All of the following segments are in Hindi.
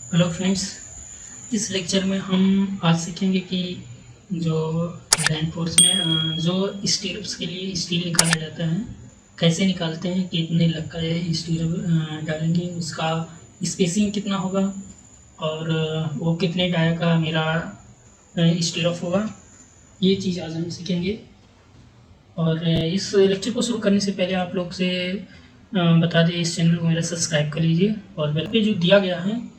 हेलो फ्रेंड्स, इस लेक्चर में हम आज सीखेंगे कि जो रेनफोर्स में जो स्टील्स के लिए स्टील निकाला जाता है कैसे निकालते हैं, कितने लग का स्टील डालेंगे, उसका स्पेसिंग कितना होगा और वो कितने डाया का मेरा स्टील ऑफ होगा, ये चीज़ आज हम सीखेंगे। और इस लेक्चर को शुरू करने से पहले आप लोग से बता दें, इस चैनल को मेरा सब्सक्राइब कर लीजिए और बेल पे जो दिया गया है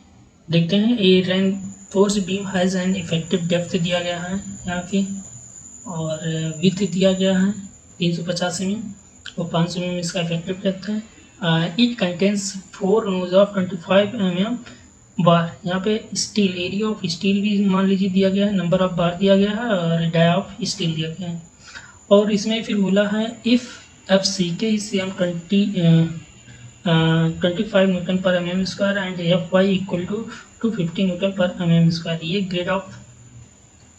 देखते हैं। A reinforce beam has an effective depth दिया गया है यहाँ पे, और विथ दिया गया है 350 mm और 500 mm इसका इफेक्टिव डेप्थ है। It contains 4 nos of 25 mm bar. यहाँ पे स्टील, एरिया ऑफ स्टील भी मान लीजिए दिया गया है, नंबर ऑफ बार दिया गया है और डाया ऑफ स्टील दिया गया है। और इसमें फिर बोला है if F C K same 25 newton per mm square and F Y equal to 250 newton per mm square. ये ग्रेड ऑफ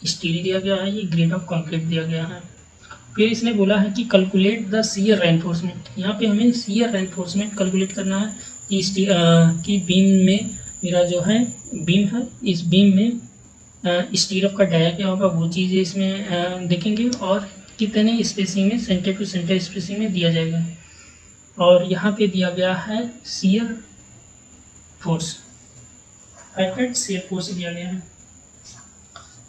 स्टील दिया गया है, ये ग्रेड ऑफ कंक्रीट दिया गया है। फिर इसने बोला है कि कैलकुलेट द शियर रेनफोर्समेंट। यहाँ पे हमें शियर रेनफोर्समेंट कैलकुलेट करना है कि कि बीम में मेरा जो है बीम है, इस बीम में स्टीरअप का डाया क्या होगा वो चीज़ इसमें देखेंगे, और कितने स्पेसिंग में, सेंटर टू सेंटर स्पेसिंग में दिया जाएगा। और यहाँ पे दिया गया है shear force, hydrate shear force दिया गया है।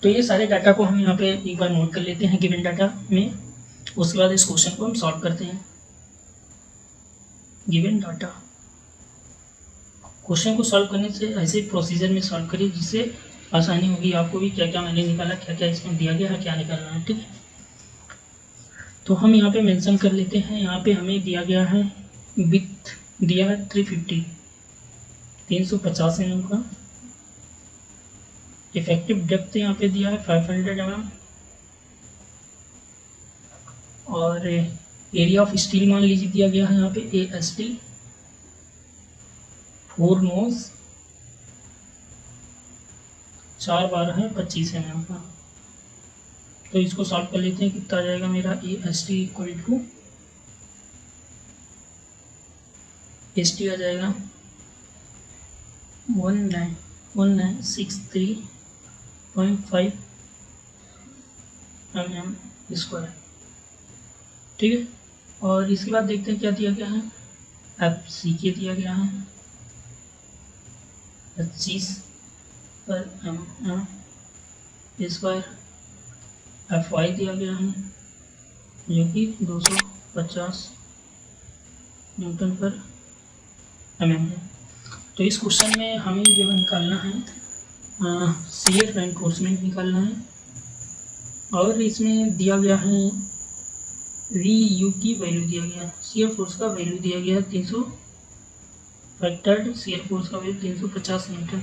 तो ये सारे डाटा को हम यहाँ पे एक बार नोट कर लेते हैं गिवन डाटा में, उसके बाद इस क्वेश्चन को हम सॉल्व करते हैं। गिवन डाटा क्वेश्चन को सॉल्व करने से ऐसे प्रोसीजर में सॉल्व करिए जिससे आसानी होगी आपको भी, क्या क्या मैंने निकाला, क्या क्या इसमें दिया गया है, क्या निकालना है। ठीक है, तो हम यहाँ पे मेंशन कर लेते हैं। यहाँ पे हमें दिया गया है विथ दिया है 350 mm का, इफेक्टिव डेप्थ यहाँ पे दिया है 500 mm, और एरिया ऑफ स्टील मान लीजिए दिया गया है यहाँ पे AST 4 नोज 4 बार है 25 mm का। तो इसको सॉल्व कर लेते हैं, कितना आ जाएगा मेरा AST इक्वल टू ST आ जाएगा 1963.5 mm स्क्वायर। ठीक है, और इसके बाद देखते हैं क्या दिया गया है। FCK दिया गया है 25 पर mm स्क्वायर। FY दिया गया है जो कि 250 न्यूटन पर mm है। तो इस क्वेश्चन में हमें जो निकालना है शियर रेनफोर्समेंट निकालना है, और इसमें दिया गया है VU की वैल्यू दिया गया है, शियर फोर्स का वैल्यू दिया गया है 300, फैक्टर्ड शियर फोर्स का वैल्यू 350 न्यूटन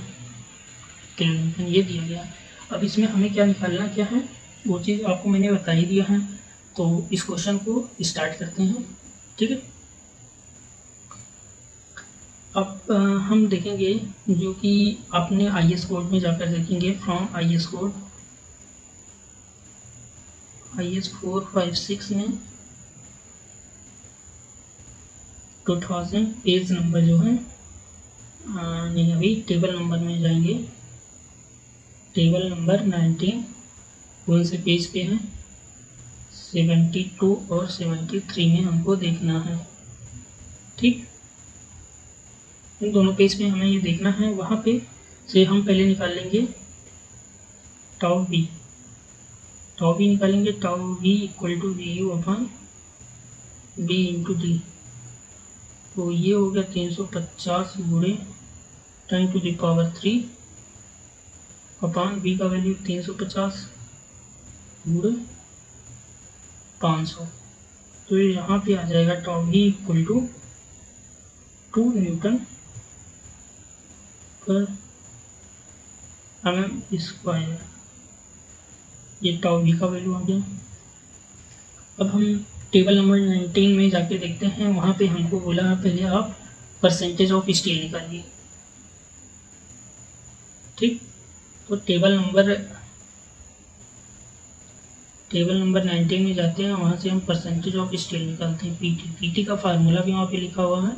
किलो न्यूटन, ये दिया गया है। अब इसमें हमें क्या निकालना क्या है वो चीज़ आपको मैंने बता ही दिया है। तो इस क्वेश्चन को स्टार्ट करते हैं। ठीक है, अब हम देखेंगे जो कि आपने IS कोड में जाकर देखेंगे, फ्रॉम IS कोड IS 456 में 2000 पेज नंबर जो है नहीं, अभी टेबल नंबर में जाएंगे, टेबल नंबर 19 कौन से पेज पे है, 72 और 73 में हमको देखना है। ठीक, इन दोनों पेज पे हमें ये देखना है। वहाँ पे से हम पहले निकाल लेंगे टाउ बी निकालेंगे। Tau B equal to VU upon B into D। तो ये हो गया 350 गुणे 10⁻³ अपॉन B का वैल्यू 350 गुणे 500। तो यहाँ पे आ जाएगा tau B equal to 2 newton per mm square. ये टाउ बी का वैल्यू आ गया। अब हम टेबल नंबर 19 में जाके देखते हैं। वहाँ पे हमको बोला पहले आप परसेंटेज ऑफ स्टील निकालिए। ठीक, तो टेबल नंबर 19 में जाते हैं, वहाँ से हम परसेंटेज ऑफ स्टील निकालते हैं। PT का फार्मूला भी वहाँ पे लिखा हुआ है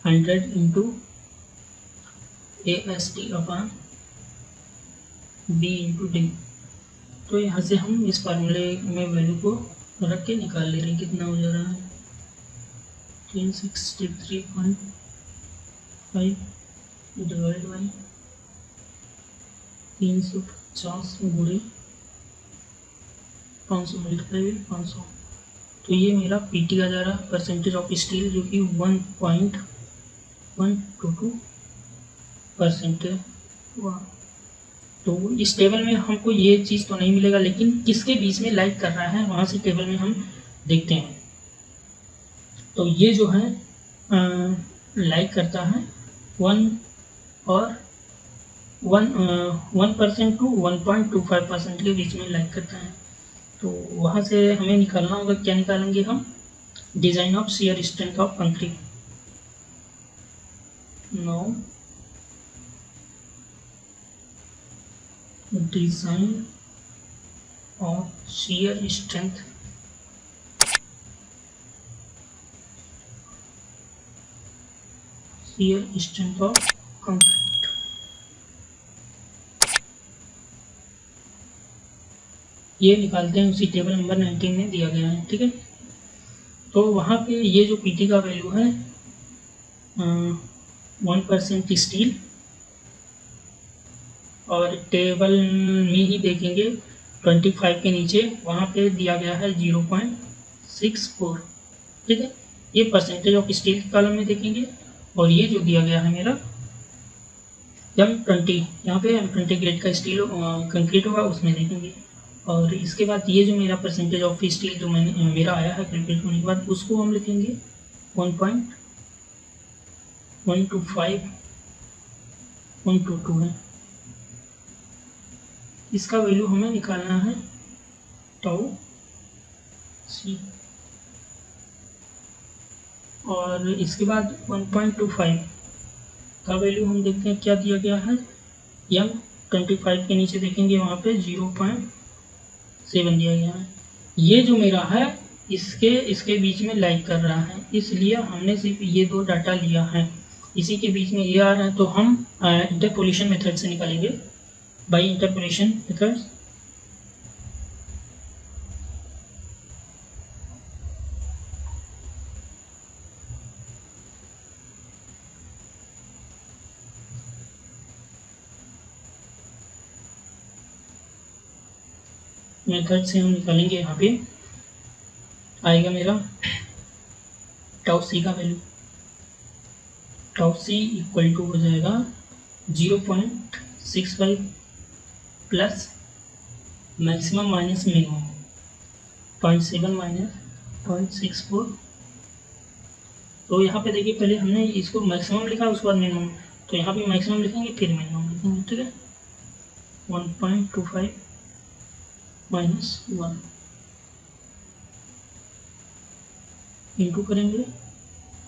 100 इंटू AST/B/D। तो यहाँ से हम इस फार्मूले में वैल्यू को रख के निकाल ले रहे हैं, कितना हो जा रहा है 363.5 डिवाइड बाई 350 गुणे 500 मल्टीप्लाई बाई 500। तो ये मेरा PT का जा रहा है, परसेंटेज ऑफ स्टील, जो कि 1.122% है। तो इस टेबल में हमको ये चीज़ तो नहीं मिलेगा, लेकिन किसके बीच में लाइक कर रहा है वहाँ से टेबल में हम देखते हैं। तो ये जो है लाइक करता है 1% टू 1.25% के बीच में लाइक करता है। तो वहाँ से हमें निकालना होगा, क्या निकालेंगे हम, design of shear strength of concrete. No design of shear strength of concrete. ये निकालते हैं, उसी टेबल नंबर 19 में दिया गया है, ठीक है। तो वहाँ पे ये जो PT का वैल्यू है 1% स्टील, और टेबल में ही देखेंगे 25 के नीचे वहाँ पे दिया गया है 0.64, ठीक है। ये परसेंटेज ऑफ स्टील कॉलम में देखेंगे, और ये जो दिया गया है मेरा M20, यहाँ पे M20 ग्रेड का स्टील कंक्रीट होगा, उसमें देखेंगे। और इसके बाद ये जो मेरा परसेंटेज ऑफ स्टील जो मेरा आया है कैलकुलेट होने के बाद, उसको हम लिखेंगे 1.125 है। इसका वैल्यू हमें निकालना है टाउ सी, और इसके बाद 1.25 का वैल्यू हम देखते हैं क्या दिया गया है। M25 के नीचे देखेंगे वहाँ पे 0.7 दिया गया है। ये जो मेरा है इसके बीच में लाइक कर रहा है, इसलिए हमने सिर्फ ये दो डाटा लिया है। इसी के बीच में ये आ रहा है, तो हम इंटरपोलेशन मेथड से निकालेंगे, बाय इंटरपोलेशन मेथड्स। मेथड से हम निकालेंगे, यहाँ पे आएगा मेरा टाउ सी का value. Tau C equal to हो जाएगा 0.65 plus maximum minus minimum 0.7 minus 0.64। तो यहाँ पे देखिए, पहले हमने इसको मैक्सिमम लिखा, उसके बाद मिनिमम, तो यहाँ पे मैक्सिमम लिखेंगे फिर मिनिमम लिखेंगे, ठीक है। 1.25 माइनस 1 इंटू करेंगे।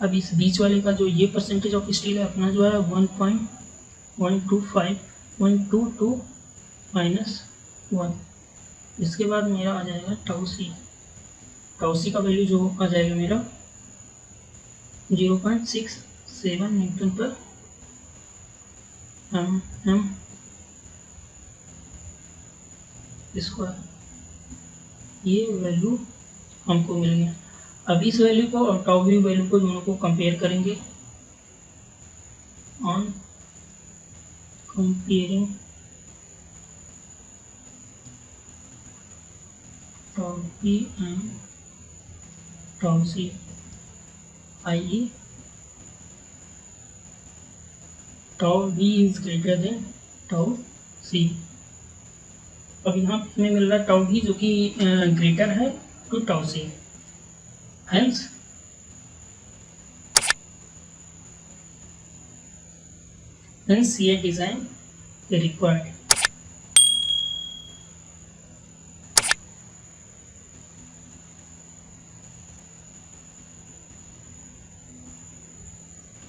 अब इस बीच वाले का जो ये परसेंटेज ऑफ स्टील है अपना जो है 1.122 माइनस 1। इसके बाद मेरा आ जाएगा टाउ सी का वैल्यू जो आ जाएगा मेरा 0.67 न्यूटन पर mm स्क्वायर। ये वैल्यू हमको मिल गया। अब इस वैल्यू को और टाउ बी वैल्यू को दोनों को कंपेयर करेंगे। On comparing tau B and tau C, i.e. Tau B is greater than tau C. अब यहाँ पे हमें मिल रहा है टाउ बी जो कि ग्रेटर है टू टाउ सी, hence ये डिज़ाइन रिक्वायर्ड।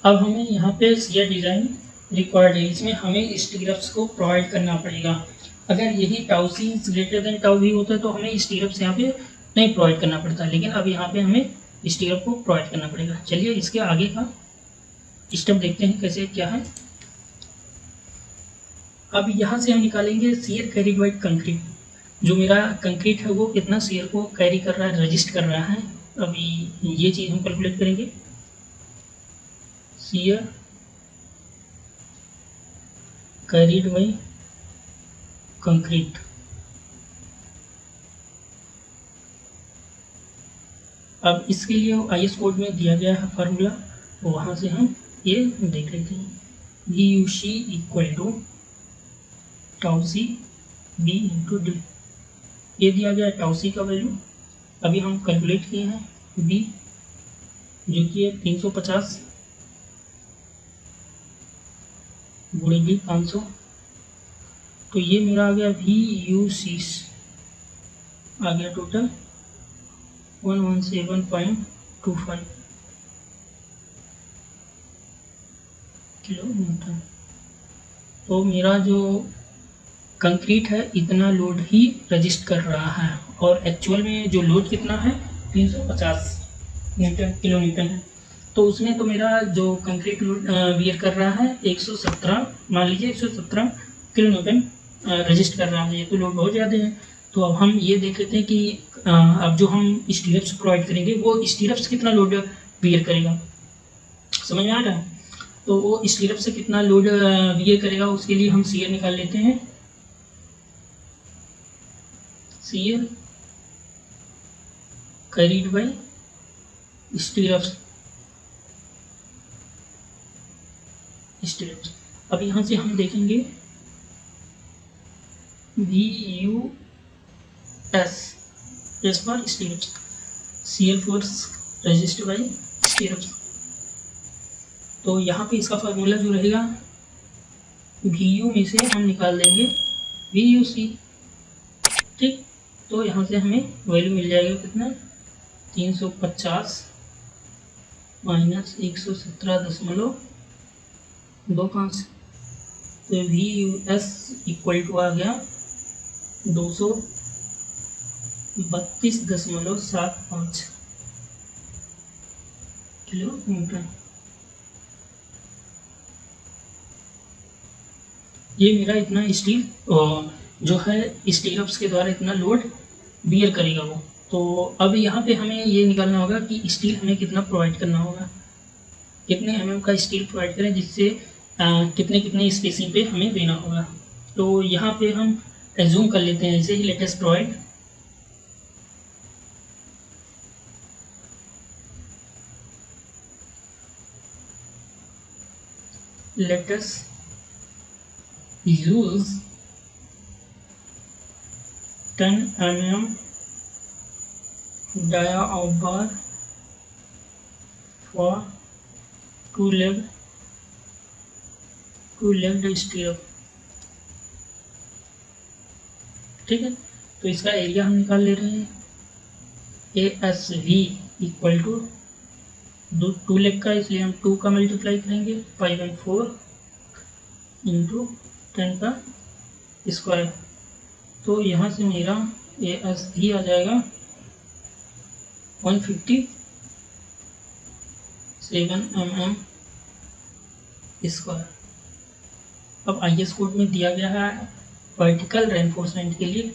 अब हमें यहाँ पे ये डिज़ाइन रिक्वायर्ड है, इसमें हमें स्टीरअप्स को प्रोवाइड करना पड़ेगा। अगर यही टाउ सी ग्रेटर देन टाउ बी होता है तो हमें स्टीरअप्स यहाँ पे नहीं प्रोवाइड करना पड़ता, लेकिन अब यहाँ पे हमें स्टीरअप को प्रोवाइड करना पड़ेगा। चलिए इसके आगे का स्टेप देखते हैं कैसे क्या है। अब यहाँ से हम निकालेंगे शियर कैरिड बाय कंक्रीट। जो मेरा कंक्रीट है वो कितना शियर को कैरी कर रहा है, रजिस्ट कर रहा है। अभी ये चीज़ हम कैलकुलेट करेंगे। Shear carried by concrete. अब इसके लिए IS कोड में दिया गया है फार्मूला, वहाँ से हम ये देख लेते हैं। VUC equal to tau C B into D, ये दिया गया है टाउ सी का वैल्यू। अभी हम कैलकुलेट किए हैं बी जो कि है 350 गुणे डी 500, तो ये मेरा आ गया VUC आ गया टोटल 117.25 किलो न्यूटन। तो मेरा जो कंक्रीट है इतना लोड ही रजिस्ट कर रहा है, और एक्चुअल में जो लोड कितना है 350 किलो न्यूटन है। तो उसमें तो मेरा जो कंक्रीट लोड वियर कर रहा है 117, मान लीजिए 117 किलो न्यूटन रजिस्ट कर रहा है। ये तो लोड बहुत ज़्यादा है। तो अब हम ये देख लेते हैं कि अब जो हम स्टीरप्स प्रोवाइड करेंगे वो स्टीरप्स कितना लोड वियर करेगा, समझ में आ रहा है। तो वो स्टीरप से कितना लोड वियर करेगा उसके लिए हम शियर निकाल लेते हैं। Shear carried by stirrups. अब यहाँ से हम देखेंगे VUS for stirrups, shear force registered bye stirrups. तो यहाँ पे इसका फार्मूला जो रहेगा VU में से हम निकाल देंगे VUC, ठीक। तो यहाँ से हमें वैल्यू मिल जाएगा कितना 350 माइनस 117.25। तो VUS इक्वल टू आ गया 232.75 किलो न्यूटन। ये मेरा इतना स्टील जो है स्टीरप्स के द्वारा इतना लोड बियर करेगा वो। तो अब यहाँ पे हमें ये निकालना होगा कि स्टील हमें कितना प्रोवाइड करना होगा, कितने mm का स्टील प्रोवाइड करें, जिससे कितने कितने स्पेसिंग पे हमें देना होगा। तो यहाँ पे हम एज्यूम कर लेते हैं ऐसे ही, latest provide latest use 10 mm dia of bar for two-legged stirrup, ठीक है। तो इसका एरिया हम निकाल ले रहे हैं। ASV इक्वल टू 2 लेग का, इसलिए हम 2 का मल्टीप्लाई करेंगे 5/4 इंटू 10 का स्क्वायर। तो यहाँ से मेरा ASV आ जाएगा 157 mm स्क्वायर। अब IS कोड में दिया गया है वर्टिकल रेनफोर्समेंट के लिए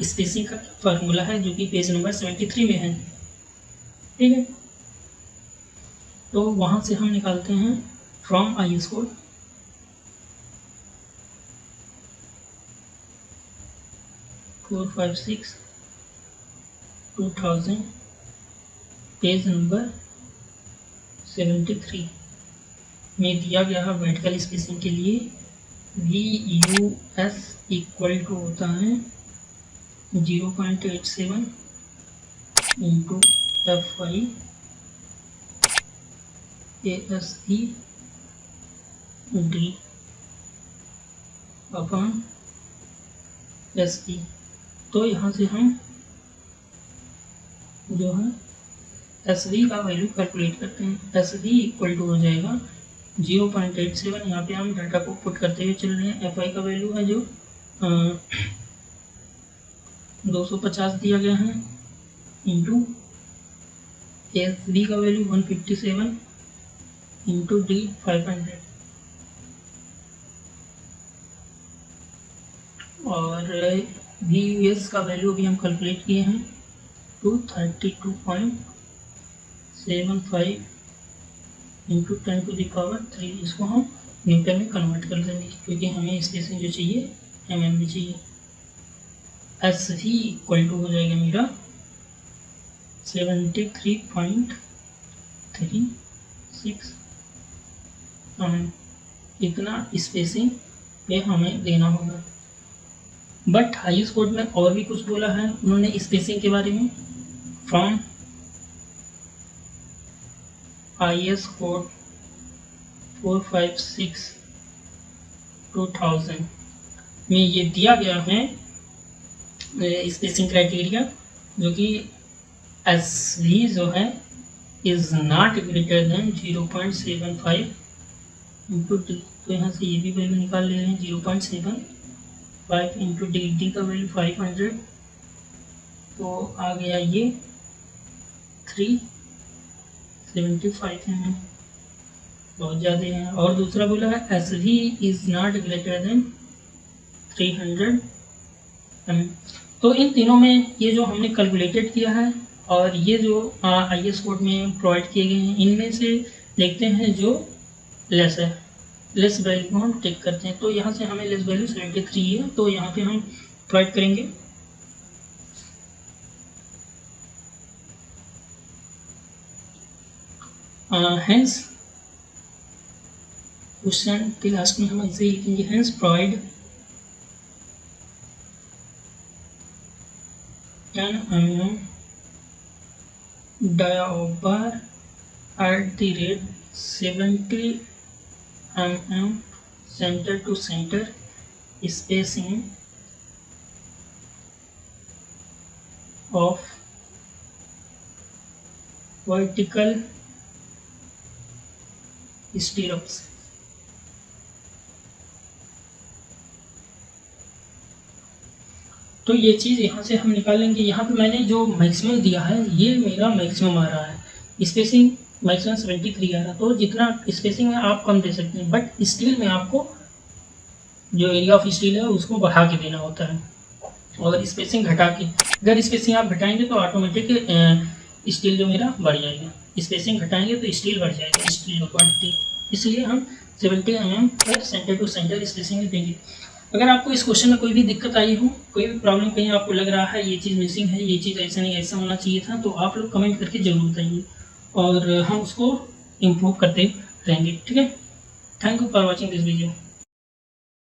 स्पेसिंग का फार्मूला है, जो कि पेज नंबर 73 में है, ठीक है। तो वहाँ से हम निकालते हैं from IS code 456/2000 page number 73 में दिया गया है वर्टिकल स्पेसिंग के लिए VUS इक्वल टू होता है 0.87 into FY ASE D upon SE। तो यहाँ से हम जो है SV का वैल्यू कैलकुलेट करते हैं। SV इक्वल टू हो जाएगा 0.87, यहाँ पे हम डाटा को पुट करते हुए चल रहे हैं। FI का वैल्यू है जो 250 दिया गया है, इंटू SV का वैल्यू 157 इंटू D 500। और VUS का वैल्यू भी हम कैलकुलेट किए हैं 232.75 इंटू 10⁻³ इसको हम न्यूटन में कन्वर्ट कर देंगे, क्योंकि हमें स्पेसिंग जो चाहिए mm में चाहिए। एस ही इक्वल टू हो जाएगा मेरा 73.36 इतना स्पेसिंग पे हमें देना होगा। बट हाईएस्ट कोड में और भी कुछ बोला है उन्होंने स्पेसिंग के बारे में। फ्रॉम IS कोड 456/2000 में ये दिया गया है स्पेसिंग क्राइटेरिया, जो कि SV जो है is not greater than 0.75 into D. तो यहाँ से ये भी वैल्यू निकाल ले रहे हैं 0.75 इंटू डी का वैल्यू 500, तो आ गया ये 375 mm, बहुत ज़्यादा है। और दूसरा बोला है SV is not greater than 300 mm। तो इन तीनों में ये जो हमने कैलकुलेटेड किया है और ये जो IS कोड में प्रोवाइड किए गए हैं, इनमें से देखते हैं जो लेस है, लेस वैल्यू को हम टेक करते हैं। तो यहाँ से हमें लेस वैल्यू 73 है, तो यहाँ पे हम प्रोवाइड करेंगे। हेंस क्वेश्चन के लास्ट में हम ऐसे ही लिखेंगे, hence provide an mm diabar at the rate 70 mm center to center spacing of vertical stirrups। तो ये चीज़ यहाँ से हम निकालेंगे। यहाँ पे मैंने जो मैक्सिमम दिया है ये मेरा मैक्सिमम आ रहा है, स्पेसिंग मैक्सिमम 73 आ रहा है। तो जितना स्पेसिंग में आप कम दे सकते हैं, बट स्टील में आपको जो एरिया ऑफ स्टील है उसको बढ़ा के देना होता है, और स्पेसिंग घटा के, अगर स्पेसिंग आप घटाएंगे तो ऑटोमेटिक स्टील जो मेरा बढ़ जाएगा, स्पेसिंग घटाएंगे तो स्टील बढ़ जाएगा, स्टील जो क्वान्टिटी, इसलिए हम 70 mm पर सेंटर टू सेंटर स्पेसिंग देंगे। अगर आपको इस क्वेश्चन में कोई भी दिक्कत आई हो, कोई भी प्रॉब्लम कहीं आपको लग रहा है ये चीज़ मिसिंग है, ये चीज़ ऐसा नहीं ऐसा होना चाहिए था, तो आप लोग कमेंट करके जरूर बताइए और हम उसको इम्प्रूव करते रहेंगे। ठीक है, thank you for watching this video.